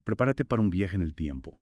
Prepárate para un viaje en el tiempo.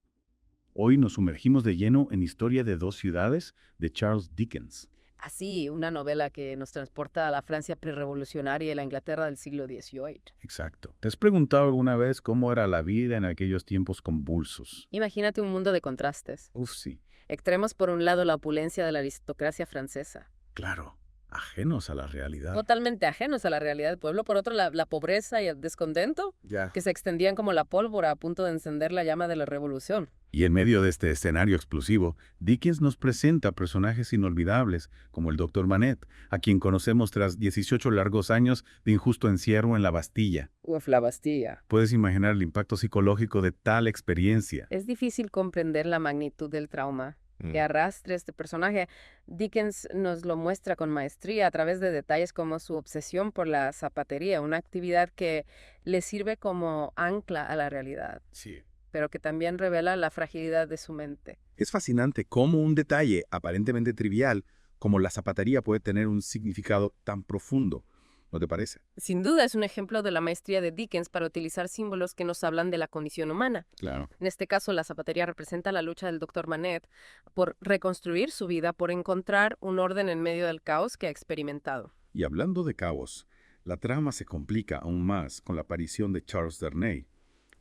Hoy nos sumergimos de lleno en Historia de dos ciudades de Charles Dickens. Así, una novela que nos transporta a la Francia prerevolucionaria y la Inglaterra del siglo XVIII. Exacto. ¿Te has preguntado alguna vez cómo era la vida en aquellos tiempos convulsos? Imagínate un mundo de contrastes. Uf, sí, Extremos por un lado la opulencia de la aristocracia francesa, claro, ajenos a la realidad. totalmente ajenos a la realidad del pueblo. Por otro, la pobreza y el descontento, Ya. que se extendían como la pólvora a punto de encender la llama de la revolución. Y en medio de este escenario explosivo, Dickens nos presenta personajes inolvidables, como el Dr. Manette, a quien conocemos tras 18 largos años de injusto encierro en la Bastilla. Uf, la Bastilla. Puedes imaginar el impacto psicológico de tal experiencia. Es difícil comprender la magnitud del trauma que arrastra este personaje. Dickens nos lo muestra con maestría a través de detalles como su obsesión por la zapatería, una actividad que le sirve como ancla a la realidad, Sí. pero que también revela la fragilidad de su mente. Es fascinante cómo un detalle aparentemente trivial como la zapatería puede tener un significado tan profundo, ¿no te parece? Sin duda es un ejemplo de la maestría de Dickens para utilizar símbolos que nos hablan de la condición humana. Claro. En este caso, la zapatería representa la lucha del Dr. Manette por reconstruir su vida, por encontrar un orden en medio del caos que ha experimentado. Y hablando de caos, la trama se complica aún más con la aparición de Charles Darnay,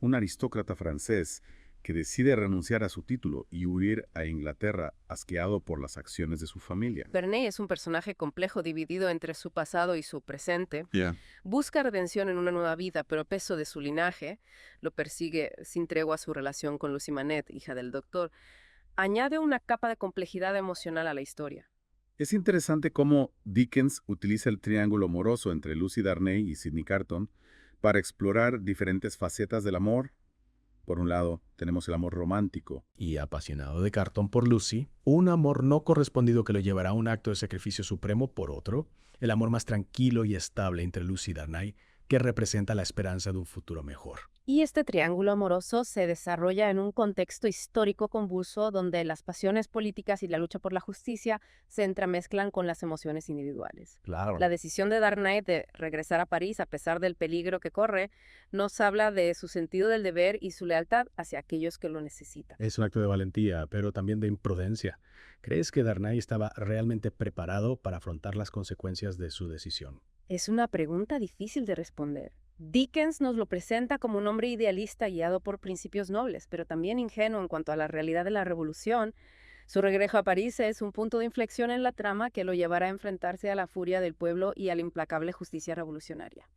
un aristócrata francés que decide renunciar a su título y huir a Inglaterra asqueado por las acciones de su familia. Verney es un personaje complejo dividido entre su pasado y su presente. Busca redención en una nueva vida, pero el peso de su linaje lo persigue sin tregua su relación con Lucy Manette, hija del doctor. Añade una capa de complejidad emocional a la historia. Es interesante cómo Dickens utiliza el triángulo amoroso entre Lucy Darnay y Sidney Carton para explorar diferentes facetas del amor. Por un lado, tenemos el amor romántico. Y apasionado de Carton por Lucy, un amor no correspondido que lo llevará a un acto de sacrificio supremo por otro, el amor más tranquilo y estable entre Lucy y Darnay, que representa la esperanza de un futuro mejor. Y este triángulo amoroso se desarrolla en un contexto histórico convulso donde las pasiones políticas y la lucha por la justicia se entremezclan con las emociones individuales. Claro. La decisión de Darnay de regresar a París a pesar del peligro que corre nos habla de su sentido del deber y su lealtad hacia aquellos que lo necesitan. Es un acto de valentía, pero también de imprudencia. ¿Crees que Darnay estaba realmente preparado para afrontar las consecuencias de su decisión? Es una pregunta difícil de responder. Dickens nos lo presenta como un hombre idealista guiado por principios nobles, pero también ingenuo en cuanto a la realidad de la revolución. Su regreso a París es un punto de inflexión en la trama que lo llevará a enfrentarse a la furia del pueblo y a la implacable justicia revolucionaria.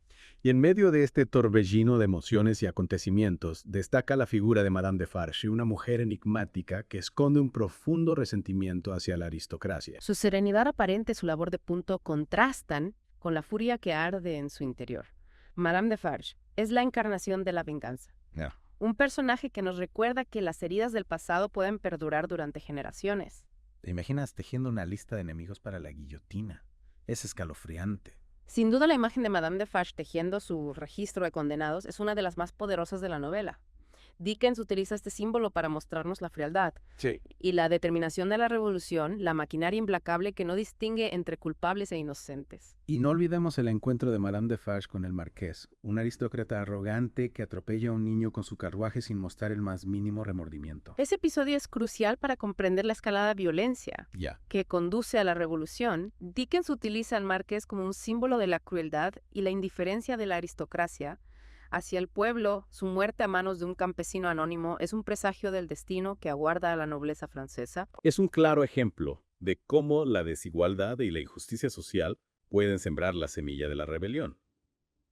Y en medio de este torbellino de emociones y acontecimientos, destaca la figura de Madame Defarge, una mujer enigmática que esconde un profundo resentimiento hacia la aristocracia. Su serenidad aparente y su labor de punto contrastan con la furia que arde en su interior. Madame Defarge es la encarnación de la venganza. Un personaje que nos recuerda que las heridas del pasado pueden perdurar durante generaciones. ¿Te imaginas tejiendo una lista de enemigos para la guillotina? Es escalofriante. Sin duda la imagen de Madame Defarge tejiendo su registro de condenados es una de las más poderosas de la novela. Dickens utiliza este símbolo para mostrarnos la frialdad Sí. y la determinación de la revolución, la maquinaria implacable que no distingue entre culpables e inocentes. Y no olvidemos el encuentro de Madame Defarge con el marqués, un aristócrata arrogante que atropella a un niño con su carruaje sin mostrar el más mínimo remordimiento. Ese episodio es crucial para comprender la escalada de violencia Ya. que conduce a la revolución. Dickens utiliza al marqués como un símbolo de la crueldad y la indiferencia de la aristocracia hacia el pueblo. Su muerte a manos de un campesino anónimo es un presagio del destino que aguarda a la nobleza francesa. Es un claro ejemplo de cómo la desigualdad y la injusticia social pueden sembrar la semilla de la rebelión.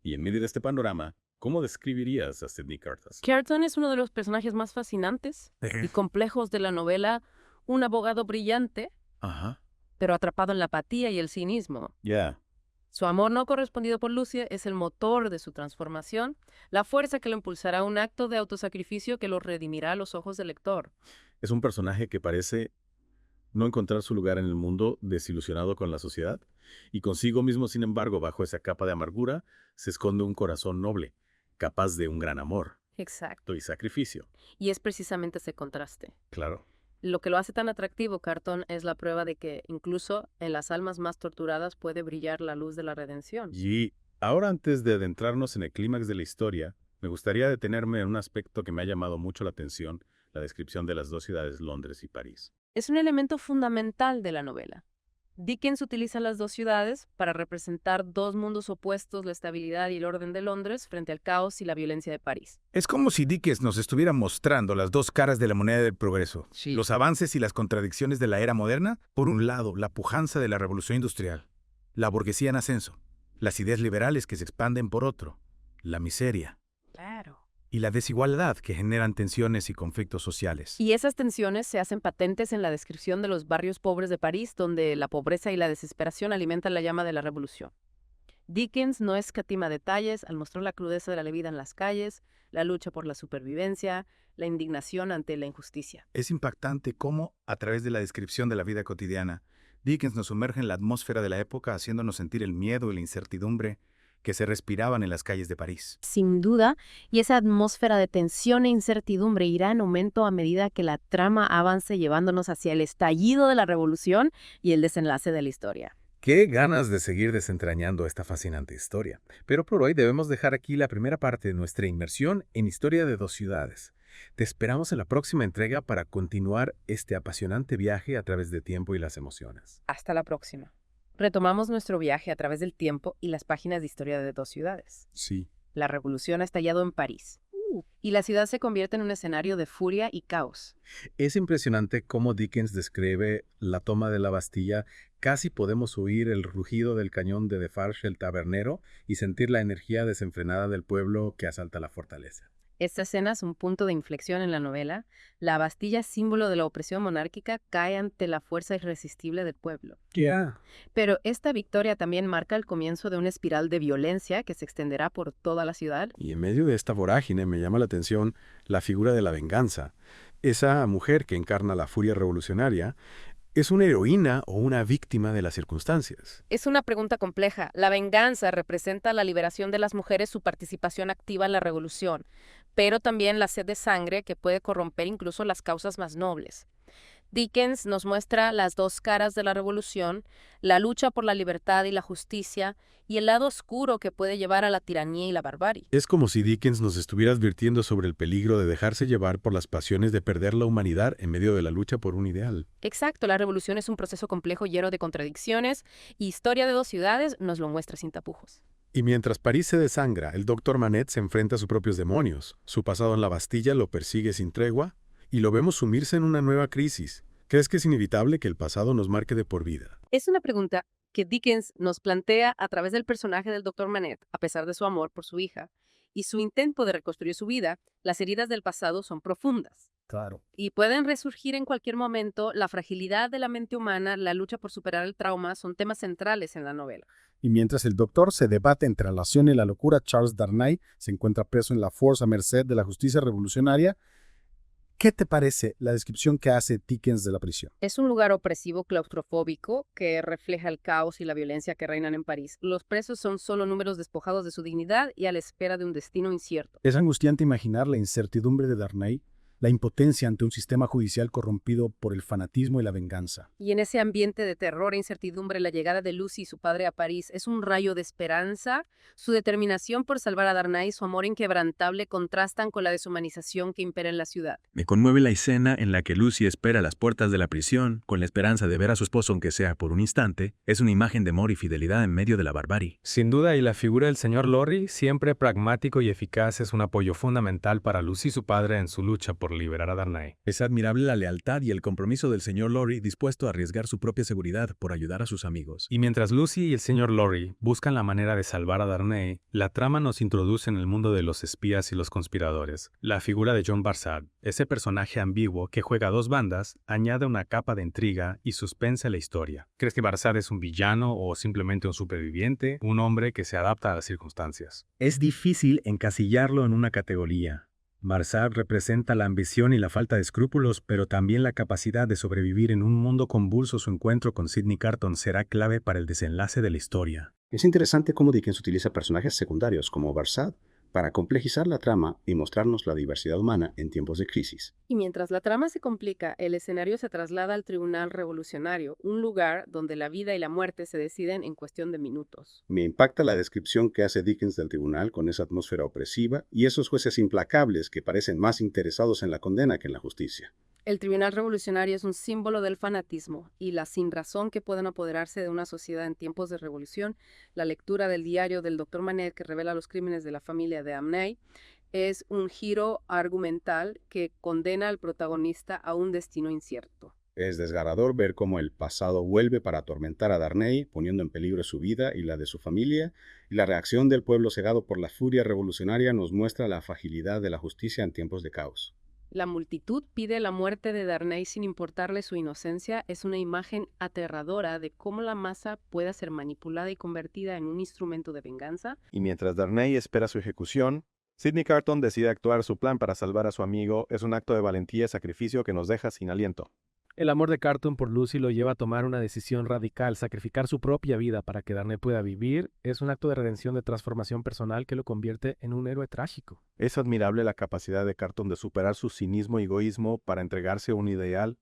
Y en medio de este panorama, ¿cómo describirías a Sidney Carton? Carton es uno de los personajes más fascinantes y complejos de la novela, un abogado brillante, Ajá. pero atrapado en la apatía y el cinismo. Ya. Su amor no correspondido por Lucy es el motor de su transformación, la fuerza que lo impulsará a un acto de autosacrificio que lo redimirá a los ojos del lector. Es un personaje que parece no encontrar su lugar en el mundo, desilusionado con la sociedad, y consigo mismo, sin embargo, bajo esa capa de amargura, se esconde un corazón noble, capaz de un gran amor Exacto. y sacrificio. Y es precisamente ese contraste. Claro. Lo que lo hace tan atractivo, Carton, es la prueba de que incluso en las almas más torturadas puede brillar la luz de la redención. Y ahora, antes de adentrarnos en el clímax de la historia, Me gustaría detenerme en un aspecto que me ha llamado mucho la atención, la descripción de las dos ciudades, Londres y París. Es un elemento fundamental de la novela. Dickens utiliza las dos ciudades para representar dos mundos opuestos, la estabilidad y el orden de Londres frente al caos y la violencia de París. Es como si Dickens nos estuviera mostrando las dos caras de la moneda del progreso. Sí. Los avances y las contradicciones de la era moderna. Por un lado, la pujanza de la revolución industrial, la burguesía en ascenso, las ideas liberales que se expanden por otro, la miseria Claro. y la desigualdad que generan tensiones y conflictos sociales. Y esas tensiones se hacen patentes en la descripción de los barrios pobres de París, donde la pobreza y la desesperación alimentan la llama de la revolución. Dickens no escatima detalles al mostrar la crudeza de la vida en las calles, la lucha por la supervivencia, la indignación ante la injusticia. Es impactante cómo, a través de la descripción de la vida cotidiana, Dickens nos sumerge en la atmósfera de la época, haciéndonos sentir el miedo y la incertidumbre que se respiraban en las calles de París. Sin duda, y esa atmósfera de tensión e incertidumbre irá en aumento a medida que la trama avance llevándonos hacia el estallido de la revolución y el desenlace de la historia. Qué ganas de seguir desentrañando esta fascinante historia. Pero por hoy debemos dejar aquí la primera parte de nuestra inmersión en Historia de dos ciudades. Te esperamos en la próxima entrega para continuar este apasionante viaje a través del tiempo y las emociones. Hasta la próxima. Retomamos nuestro viaje a través del tiempo y las páginas de historia de dos ciudades. Sí. La revolución ha estallado en París. Y la ciudad se convierte en un escenario de furia y caos. Es impresionante cómo Dickens describe la toma de la Bastilla. Casi podemos oír el rugido del cañón de Defarge el tabernero y sentir la energía desenfrenada del pueblo que asalta la fortaleza. Esta escena es un punto de inflexión en la novela. La Bastilla, símbolo de la opresión monárquica, cae ante la fuerza irresistible del pueblo. Pero esta victoria también marca el comienzo de una espiral de violencia que se extenderá por toda la ciudad. Y en medio de esta vorágine me llama la atención la figura de la venganza. Esa mujer que encarna la furia revolucionaria ¿es una heroína o una víctima de las circunstancias? Es una pregunta compleja. La venganza representa la liberación de las mujeres, su participación activa en la revolución, pero también la sed de sangre que puede corromper incluso las causas más nobles. Dickens nos muestra las dos caras de la revolución, la lucha por la libertad y la justicia, y el lado oscuro que puede llevar a la tiranía y la barbarie. Es como si Dickens nos estuviera advirtiendo sobre el peligro de dejarse llevar por las pasiones de perder la humanidad en medio de la lucha por un ideal. Exacto, la revolución es un proceso complejo lleno de contradicciones, y Historia de dos ciudades nos lo muestra sin tapujos. Y mientras París se desangra, el Dr. Manette se enfrenta a sus propios demonios. Su pasado en la Bastilla lo persigue sin tregua, y lo vemos sumirse en una nueva crisis. ¿Crees que es inevitable que el pasado nos marque de por vida? Es una pregunta que Dickens nos plantea a través del personaje del Dr. Manette, a pesar de su amor por su hija, y su intento de reconstruir su vida. Las heridas del pasado son profundas. Claro. Y pueden resurgir en cualquier momento. La fragilidad de la mente humana, la lucha por superar el trauma, son temas centrales en la novela. Y mientras el doctor se debate entre la acción y la locura, Charles Darnay se encuentra preso en la Force a merced de la justicia revolucionaria. ¿Qué te parece la descripción que hace Dickens de la prisión? Es un lugar opresivo, claustrofóbico, que refleja el caos y la violencia que reinan en París. Los presos son solo números despojados de su dignidad y a la espera de un destino incierto. Es angustiante imaginar la incertidumbre de Darnay, la impotencia ante un sistema judicial corrompido por el fanatismo y la venganza. Y en ese ambiente de terror e incertidumbre, la llegada de Lucy y su padre a París es un rayo de esperanza. Su determinación por salvar a Darnay y su amor inquebrantable contrastan con la deshumanización que impera en la ciudad. Me conmueve la escena en la que Lucy espera a las puertas de la prisión, con la esperanza de ver a su esposo aunque sea por un instante. Es una imagen de amor y fidelidad en medio de la barbarie. Sin duda, y la figura del señor Lorry, siempre pragmático y eficaz, es un apoyo fundamental para Lucy y su padre en su lucha por liberar a Darnay. Es admirable la lealtad y el compromiso del señor Lorry, dispuesto a arriesgar su propia seguridad por ayudar a sus amigos. Y mientras Lucy y el señor Lorry buscan la manera de salvar a Darnay, la trama nos introduce en el mundo de los espías y los conspiradores. La figura de John Barsad, ese personaje ambiguo que juega a dos bandas, añade una capa de intriga y suspense a la historia. ¿Crees que Barsad es un villano o simplemente un superviviente, un hombre que se adapta a las circunstancias? Es difícil encasillarlo en una categoría. Barsad representa la ambición y la falta de escrúpulos, pero también la capacidad de sobrevivir en un mundo convulso. Su encuentro con Sidney Carton será clave para el desenlace de la historia. Es interesante cómo Dickens utiliza personajes secundarios como Barsad para complejizar la trama y mostrarnos la diversidad humana en tiempos de crisis. Y mientras la trama se complica, el escenario se traslada al Tribunal Revolucionario, un lugar donde la vida y la muerte se deciden en cuestión de minutos. Me impacta la descripción que hace Dickens del tribunal con esa atmósfera opresiva y esos jueces implacables que parecen más interesados en la condena que en la justicia. El Tribunal Revolucionario es un símbolo del fanatismo y la sinrazón que pueden apoderarse de una sociedad en tiempos de revolución. La lectura del diario del Dr. Manette que revela los crímenes de la familia de Darnay es un giro argumental que condena al protagonista a un destino incierto. Es desgarrador ver cómo el pasado vuelve para atormentar a Darnay, poniendo en peligro su vida y la de su familia, y la reacción del pueblo cegado por la furia revolucionaria nos muestra la fragilidad de la justicia en tiempos de caos. La multitud pide la muerte de Darnay sin importarle su inocencia. Es una imagen aterradora de cómo la masa puede ser manipulada y convertida en un instrumento de venganza. Y mientras Darnay espera su ejecución, Sidney Carton decide actuar. Su plan para salvar a su amigo es un acto de valentía y sacrificio que nos deja sin aliento. El amor de Carton por Lucy lo lleva a tomar una decisión radical. Sacrificar su propia vida para que Darnay pueda vivir es un acto de redención, de transformación personal que lo convierte en un héroe trágico. Es admirable la capacidad de Carton de superar su cinismo y egoísmo para entregarse a un ideal.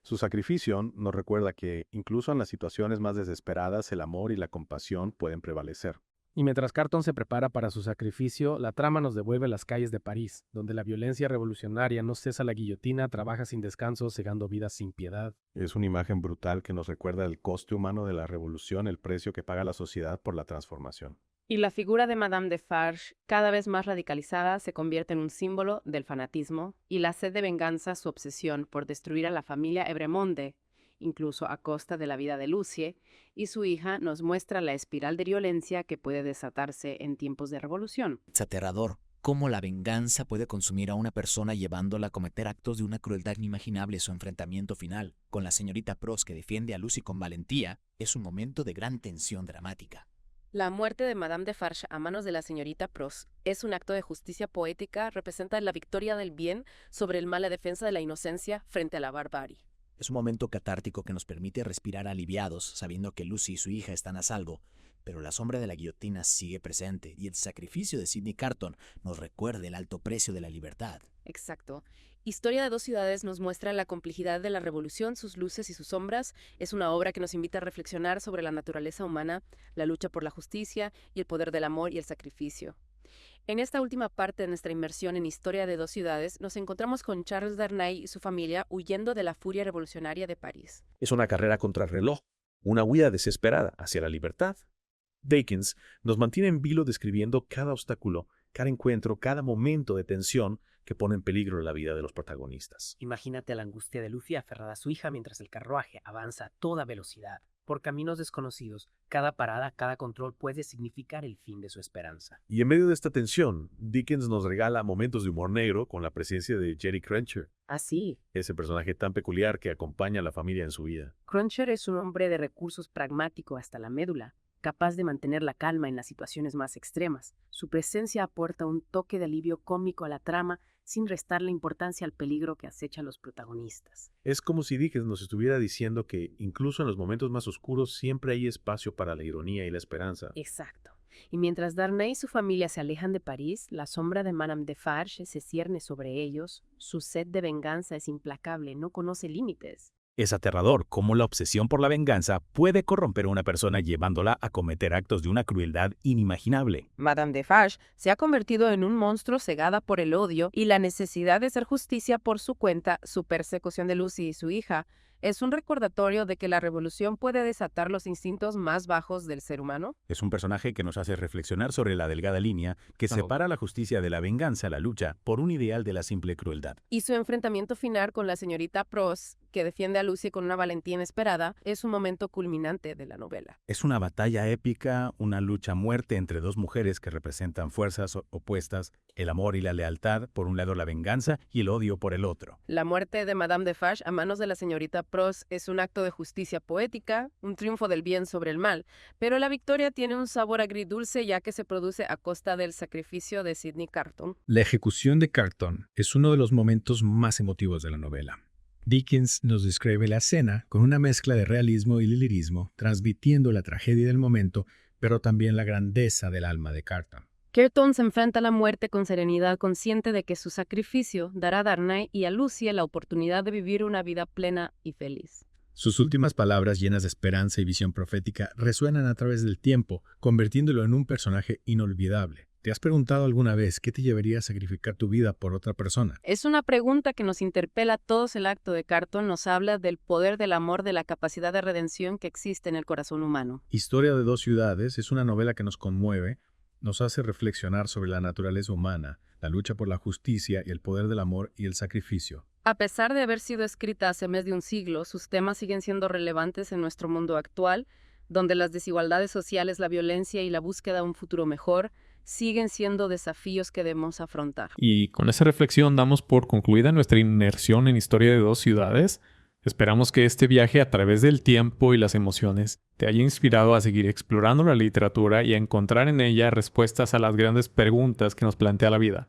Su sacrificio nos recuerda que, incluso en las situaciones más desesperadas, el amor y la compasión pueden prevalecer. Y mientras Carton se prepara para su sacrificio, la trama nos devuelve a las calles de París, donde la violencia revolucionaria no cesa. La guillotina trabaja sin descanso, cegando vidas sin piedad. Es una imagen brutal que nos recuerda el coste humano de la revolución, el precio que paga la sociedad por la transformación. Y la figura de Madame Defarge, cada vez más radicalizada, se convierte en un símbolo del fanatismo y la sed de venganza, su obsesión por destruir a la familia Evremonde, incluso a costa de la vida de Lucie, y su hija nos muestra la espiral de violencia que puede desatarse en tiempos de revolución. Es aterrador cómo la venganza puede consumir a una persona llevándola a cometer actos de una crueldad inimaginable. Su enfrentamiento final con la señorita Pross, que defiende a Lucy con valentía, es un momento de gran tensión dramática. La muerte de Madame Defarge a manos de la señorita Pross es un acto de justicia poética, representa la victoria del bien sobre el mal, la defensa de la inocencia frente a la barbarie. Es un momento catártico que nos permite respirar aliviados, sabiendo que Lucy y su hija están a salvo, pero la sombra de la guillotina sigue presente y el sacrificio de Sidney Carton nos recuerda el alto precio de la libertad. Exacto. Historia de dos ciudades nos muestra la complejidad de la revolución, sus luces y sus sombras. Es una obra que nos invita a reflexionar sobre la naturaleza humana, la lucha por la justicia y el poder del amor y el sacrificio. En esta última parte de nuestra inmersión en Historia de dos ciudades, nos encontramos con Charles Darnay y su familia huyendo de la furia revolucionaria de París. Es una carrera contra el reloj, una huida desesperada hacia la libertad. Dickens nos mantiene en vilo describiendo cada obstáculo, cada encuentro, cada momento de tensión que pone en peligro la vida de los protagonistas. Imagínate la angustia de Lucy aferrada a su hija mientras el carruaje avanza a toda velocidad. Por caminos desconocidos, cada parada, cada control puede significar el fin de su esperanza. Y en medio de esta tensión, Dickens nos regala momentos de humor negro con la presencia de Jerry Cruncher, Ah, sí. ese personaje tan peculiar que acompaña a la familia en su vida. Cruncher es un hombre de recursos pragmático hasta la médula, capaz de mantener la calma en las situaciones más extremas. Su presencia aporta un toque de alivio cómico a la trama, sin restarle importancia al peligro que acecha a los protagonistas. Es como si Dickens nos estuviera diciendo que, incluso en los momentos más oscuros, siempre hay espacio para la ironía y la esperanza. Exacto. Y mientras Darnay y su familia se alejan de París, la sombra de Madame Defarge se cierne sobre ellos. Su sed de venganza es implacable, no conoce límites. Es aterrador cómo la obsesión por la venganza puede corromper a una persona llevándola a cometer actos de una crueldad inimaginable. Madame Defarge se ha convertido en un monstruo cegada por el odio y la necesidad de hacer justicia por su cuenta. Su persecución de Lucy y su hija es un recordatorio de que la revolución puede desatar los instintos más bajos del ser humano. Es un personaje que nos hace reflexionar sobre la delgada línea que separa la justicia de la venganza, la lucha por un ideal de la simple crueldad. Y su enfrentamiento final con la señorita Pross, que defiende a Lucy con una valentía inesperada, es un momento culminante de la novela. Es una batalla épica, una lucha a muerte entre dos mujeres que representan fuerzas opuestas, el amor y la lealtad, por un lado la venganza y el odio por el otro. La muerte de Madame Defarge a manos de la señorita Pross es un acto de justicia poética, un triunfo del bien sobre el mal, pero la victoria tiene un sabor agridulce ya que se produce a costa del sacrificio de Sidney Carton. La ejecución de Carton es uno de los momentos más emotivos de la novela. Dickens nos describe la escena con una mezcla de realismo y lirismo, transmitiendo la tragedia del momento, pero también la grandeza del alma de Carton. Carton se enfrenta a la muerte con serenidad, consciente de que su sacrificio dará a Darnay y a Lucy la oportunidad de vivir una vida plena y feliz. Sus últimas palabras, llenas de esperanza y visión profética, resuenan a través del tiempo, convirtiéndolo en un personaje inolvidable. ¿Te has preguntado alguna vez qué te llevaría a sacrificar tu vida por otra persona? Es una pregunta que nos interpela a todos. El acto de Carton nos habla del poder del amor, de la capacidad de redención que existe en el corazón humano. Historia de dos ciudades es una novela que nos conmueve, nos hace reflexionar sobre la naturaleza humana, la lucha por la justicia y el poder del amor y el sacrificio. A pesar de haber sido escrita hace más de un siglo, sus temas siguen siendo relevantes en nuestro mundo actual, donde las desigualdades sociales, la violencia y la búsqueda de un futuro mejor siguen siendo desafíos que debemos afrontar. Y con esa reflexión damos por concluida nuestra inmersión en Historia de dos ciudades. Esperamos que este viaje a través del tiempo y las emociones te haya inspirado a seguir explorando la literatura y a encontrar en ella respuestas a las grandes preguntas que nos plantea la vida.